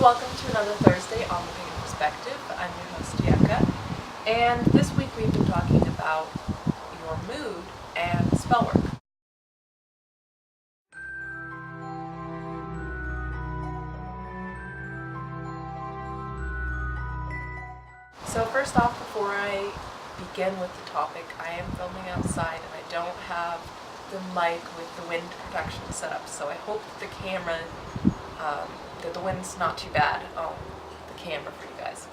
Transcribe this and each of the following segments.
welcome to another Thursday on the Pagan Perspective. I'm your host, Tatiana, and this week we've been talking about your mood and spell work. So first off, before I begin with the topic, I am filming outside and I don't have the mic with the wind protection set up, so I hope the camera, that the wind's not too bad on the camera for you guys.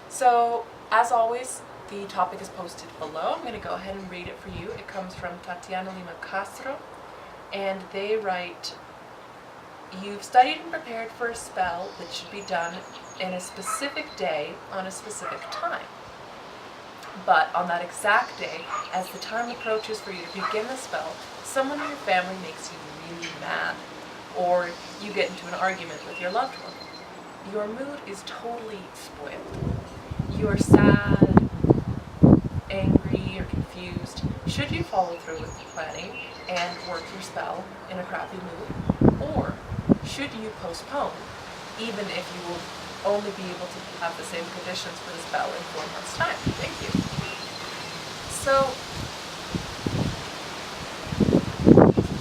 So, as always, the topic is posted below. I'm going to go ahead and read it for you. It comes from Tatiana, Lima, Castro, and they write, "You've studied and prepared for a spell that should be done in a specific day on a specific time. But on that exact day, as the time approaches for you to begin the spell, someone in your family makes you really mad, or you get into an argument with your loved one. Your mood is totally spoiled. You are sad, angry, or confused. Should you follow through with the planning and work your spell in a crappy mood? Or should you postpone, even if you will only be able to have the same conditions for the spell in 4 months' time? Thank you." So,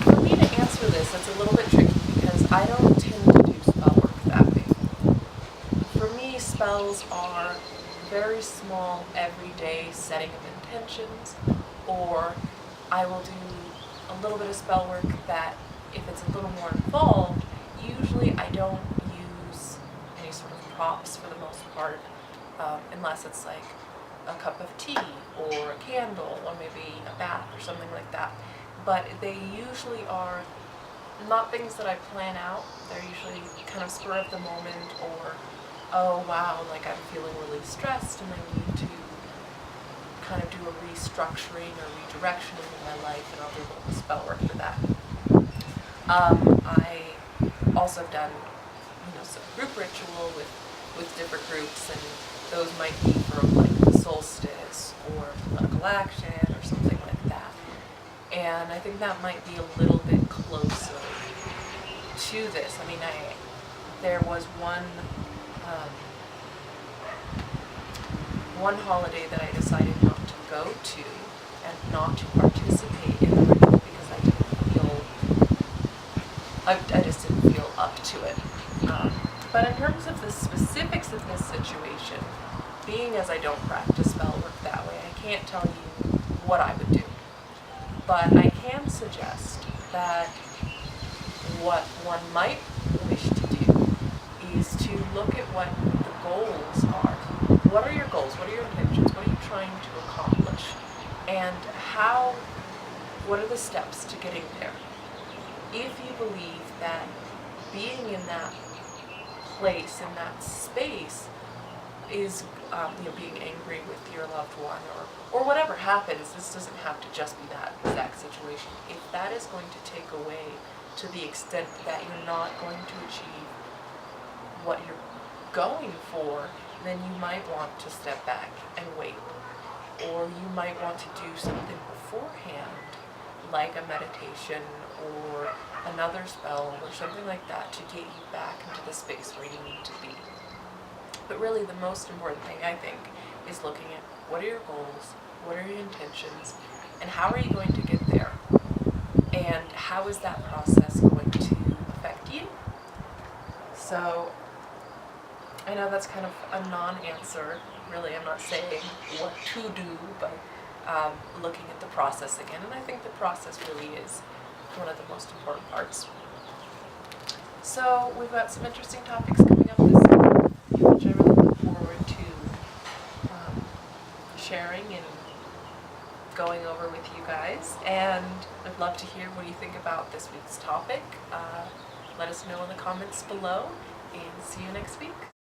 for me to answer this, it's a little bit tricky because I don't tend to do spell work that way. For me, spells are very small, everyday setting of intentions, or I will do a little bit of spell work that, if it's a little more involved, usually I don't use any sort of props for the most part, unless it's like a cup of tea or a candle or maybe a bath or something like that. But they usually are not things that I plan out. They're usually kind of spur of the moment, or, oh wow, like I'm feeling really stressed and I need to kind of do a restructuring or redirection in my life, and I'll do a little spell work for that. I also have done, some group ritual with different groups, and those might be for like the solstice or political action or something like that. And I think that might be a little bit closer to this. I mean, there was one holiday that I decided not to go to and not to participate in the ritual because I just didn't feel up to it. But in terms of the specifics of this situation, being as I don't practice spell work that way, I can't tell you what I would do. But I can suggest that what one might wish to do is to look at what the goals are. What are your goals? What are your intentions? What are you trying to accomplish? And what are the steps to getting there? If you believe that being in that place, in that space, is being angry with your loved one, or whatever happens, this doesn't have to just be that exact situation. If that is going to take away to the extent that you're not going to achieve what you're going for, then you might want to step back and wait. Or you might want to do something beforehand, like a meditation or another spell or something like that, to get you back into the space where you need to be. But really the most important thing, I think, is looking at what are your goals, what are your intentions, and how are you going to get there? And how is that process going to affect you? So, I know that's kind of a non-answer, really. I'm not saying what to do, but looking at the process again. And I think the process really is one of the most important parts. So we've got some interesting topics coming up this week, which I really look forward to sharing and going over with you guys. And I'd love to hear what you think about this week's topic. Let us know in the comments below, and see you next week.